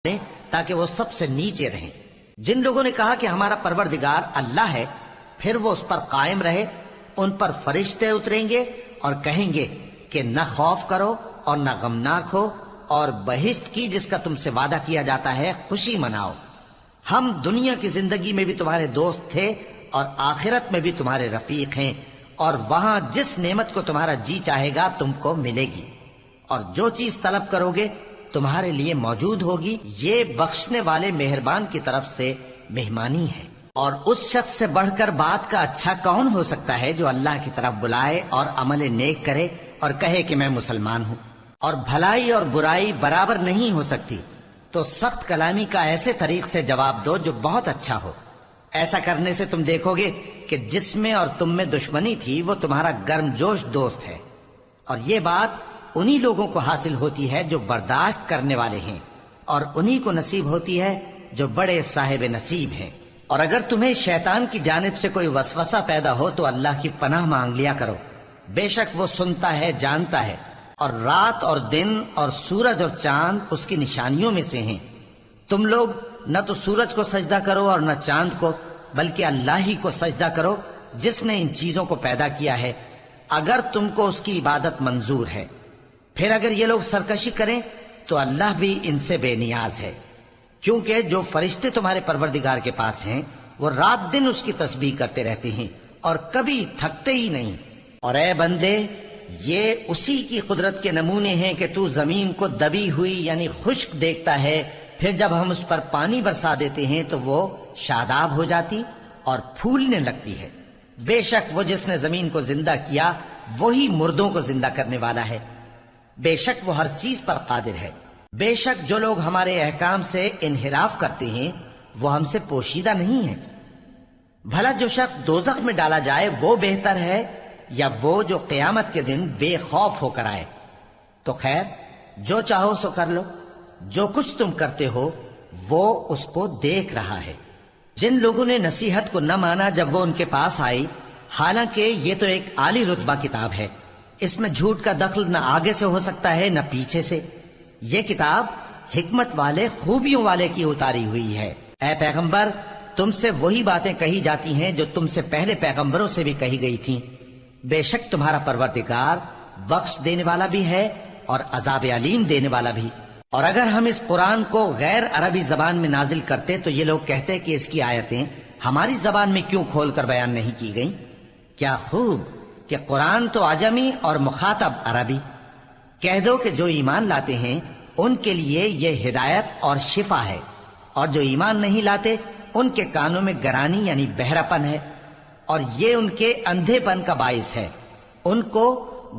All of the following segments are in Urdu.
دیں تاکہ وہ سب سے نیچے رہیں۔ جن لوگوں نے کہا کہ ہمارا پروردگار اللہ ہے، پھر وہ اس پر قائم رہے، ان پر فرشتے اتریں گے اور کہیں گے کہ نہ خوف کرو اور نہ غمناک ہو، اور بہشت کی جس کا تم سے وعدہ کیا جاتا ہے خوشی مناؤ۔ ہم دنیا کی زندگی میں بھی تمہارے دوست تھے اور آخرت میں بھی تمہارے رفیق ہیں، اور وہاں جس نعمت کو تمہارا جی چاہے گا تم کو ملے گی، اور جو چیز طلب کرو گے تمہارے لیے موجود ہوگی۔ یہ بخشنے والے مہربان کی طرف سے مہمانی ہے۔ اور اس شخص سے بڑھ کر بات کا اچھا کون ہو سکتا ہے جو اللہ کی طرف بلائے اور عمل نیک کرے اور کہے کہ میں مسلمان ہوں۔ اور بھلائی اور برائی برابر نہیں ہو سکتی، تو سخت کلامی کا ایسے طریق سے جواب دو جو بہت اچھا ہو۔ ایسا کرنے سے تم دیکھو گے کہ جس میں اور تم میں دشمنی تھی وہ تمہارا گرم جوش دوست ہے، اور یہ بات انہی لوگوں کو حاصل ہوتی ہے جو برداشت کرنے والے ہیں، اور انہی کو نصیب ہوتی ہے جو بڑے صاحب نصیب ہیں۔ اور اگر تمہیں شیطان کی جانب سے کوئی وسوسہ پیدا ہو تو اللہ کی پناہ مانگ لیا کرو، بے شک وہ سنتا ہے، جانتا ہے۔ اور رات اور دن اور سورج اور چاند اس کی نشانیوں میں سے ہیں۔ تم لوگ نہ تو سورج کو سجدہ کرو اور نہ چاند کو، بلکہ اللہ ہی کو سجدہ کرو جس نے ان چیزوں کو پیدا کیا ہے، اگر تم کو اس کی عبادت منظور ہے۔ پھر اگر یہ لوگ سرکشی کریں تو اللہ بھی ان سے بے نیاز ہے، کیونکہ جو فرشتے تمہارے پروردگار کے پاس ہیں وہ رات دن اس کی تسبیح کرتے رہتے ہیں اور کبھی تھکتے ہی نہیں۔ اور اے بندے، یہ اسی کی قدرت کے نمونے ہیں کہ تو زمین کو دبی ہوئی یعنی خشک دیکھتا ہے، پھر جب ہم اس پر پانی برسا دیتے ہیں تو وہ شاداب ہو جاتی اور پھولنے لگتی ہے۔ بے شک وہ جس نے زمین کو زندہ کیا وہی مردوں کو زندہ کرنے والا ہے، بے شک وہ ہر چیز پر قادر ہے۔ بے شک جو لوگ ہمارے احکام سے انحراف کرتے ہیں وہ ہم سے پوشیدہ نہیں ہیں۔ بھلا جو شخص دوزخ میں ڈالا جائے وہ بہتر ہے یا وہ جو قیامت کے دن بے خوف ہو کر آئے؟ تو خیر، جو چاہو سو کر لو، جو کچھ تم کرتے ہو وہ اس کو دیکھ رہا ہے۔ جن لوگوں نے نصیحت کو نہ مانا جب وہ ان کے پاس آئی، حالانکہ یہ تو ایک عالی رتبہ کتاب ہے، اس میں جھوٹ کا دخل نہ آگے سے ہو سکتا ہے نہ پیچھے سے۔ یہ کتاب حکمت والے، خوبیوں والے کی اتاری ہوئی ہے۔ اے پیغمبر، تم سے وہی باتیں کہی جاتی ہیں جو تم سے پہلے پیغمبروں سے بھی کہی گئی تھیں۔ بے شک تمہارا پروردگار بخش دینے والا بھی ہے اور عذاب علیم دینے والا بھی۔ اور اگر ہم اس قرآن کو غیر عربی زبان میں نازل کرتے تو یہ لوگ کہتے کہ اس کی آیتیں ہماری زبان میں کیوں کھول کر بیان نہیں کی گئیں؟ کیا خوب کہ قرآن تو عجمی اور مخاطب عربی۔ کہہ دو کہ جو ایمان لاتے ہیں ان کے لیے یہ ہدایت اور شفا ہے، اور جو ایمان نہیں لاتے ان کے کانوں میں گرانی یعنی بہراپن ہے، اور یہ ان کے اندھے پن کا باعث ہے۔ ان کو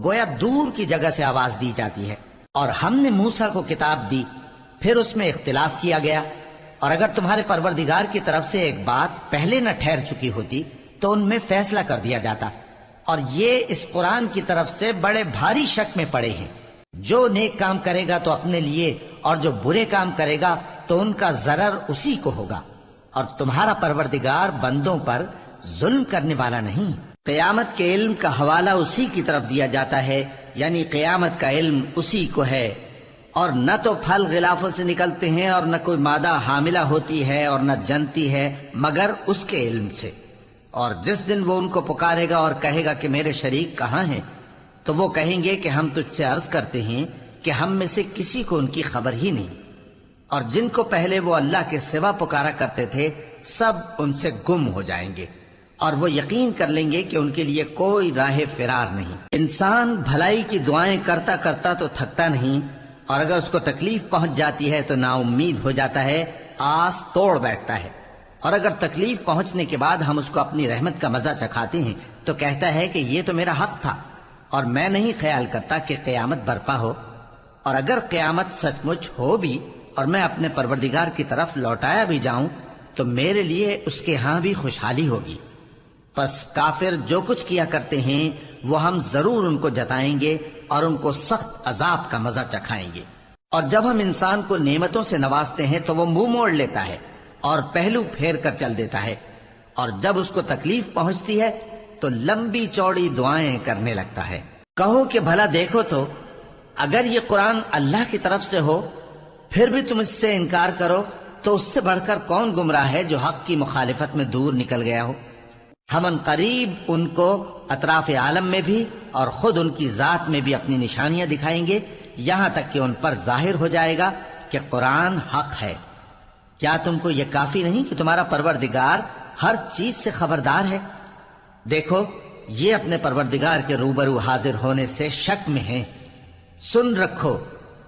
گویا دور کی جگہ سے آواز دی جاتی ہے۔ اور ہم نے موسیٰ کو کتاب دی، پھر اس میں اختلاف کیا گیا، اور اگر تمہارے پروردگار کی طرف سے ایک بات پہلے نہ ٹھہر چکی ہوتی تو ان میں فیصلہ کر دیا جاتا۔ اور یہ اس قرآن کی طرف سے بڑے بھاری شک میں پڑے ہیں۔ جو نیک کام کرے گا تو اپنے لیے، اور جو برے کام کرے گا تو ان کا ضرر اسی کو ہوگا، اور تمہارا پروردگار بندوں پر ظلم کرنے والا نہیں۔ قیامت کے علم کا حوالہ اسی کی طرف دیا جاتا ہے، یعنی قیامت کا علم اسی کو ہے۔ اور نہ تو پھل غلافوں سے نکلتے ہیں اور نہ کوئی مادہ حاملہ ہوتی ہے اور نہ جنتی ہے مگر اس کے علم سے۔ اور جس دن وہ ان کو پکارے گا اور کہے گا کہ میرے شریک کہاں ہیں، تو وہ کہیں گے کہ ہم تجھ سے عرض کرتے ہیں کہ ہم میں سے کسی کو ان کی خبر ہی نہیں، اور جن کو پہلے وہ اللہ کے سوا پکارا کرتے تھے سب ان سے گم ہو جائیں گے، اور وہ یقین کر لیں گے کہ ان کے لیے کوئی راہ فرار نہیں۔ انسان بھلائی کی دعائیں کرتا کرتا تو تھکتا نہیں، اور اگر اس کو تکلیف پہنچ جاتی ہے تو نا امید ہو جاتا ہے، آس توڑ بیٹھتا ہے۔ اور اگر تکلیف پہنچنے کے بعد ہم اس کو اپنی رحمت کا مزہ چکھاتے ہیں تو کہتا ہے کہ یہ تو میرا حق تھا، اور میں نہیں خیال کرتا کہ قیامت برپا ہو۔ اور اگر قیامت سچ مچ ہو بھی اور میں اپنے پروردگار کی طرف لوٹایا بھی جاؤں تو میرے لیے اس کے ہاں بھی خوشحالی ہوگی۔ پس کافر جو کچھ کیا کرتے ہیں وہ ہم ضرور ان کو جتائیں گے اور ان کو سخت عذاب کا مزہ چکھائیں گے۔ اور جب ہم انسان کو نعمتوں سے نوازتے ہیں تو وہ منہ موڑ لیتا ہے اور پہلو پھیر کر چل دیتا ہے، اور جب اس کو تکلیف پہنچتی ہے تو لمبی چوڑی دعائیں کرنے لگتا ہے۔ کہو کہ بھلا دیکھو تو، اگر یہ قرآن اللہ کی طرف سے ہو پھر بھی تم اس سے انکار کرو تو اس سے بڑھ کر کون گمراہ ہے جو حق کی مخالفت میں دور نکل گیا ہو۔ ہم ان قریب ان کو اطراف عالم میں بھی اور خود ان کی ذات میں بھی اپنی نشانیاں دکھائیں گے، یہاں تک کہ ان پر ظاہر ہو جائے گا کہ قرآن حق ہے۔ کیا تم کو یہ کافی نہیں کہ تمہارا پروردگار ہر چیز سے خبردار ہے؟ دیکھو یہ اپنے پروردگار کے روبرو حاضر ہونے سے شک میں ہیں، سن رکھو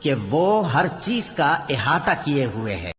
کہ وہ ہر چیز کا احاطہ کیے ہوئے ہے۔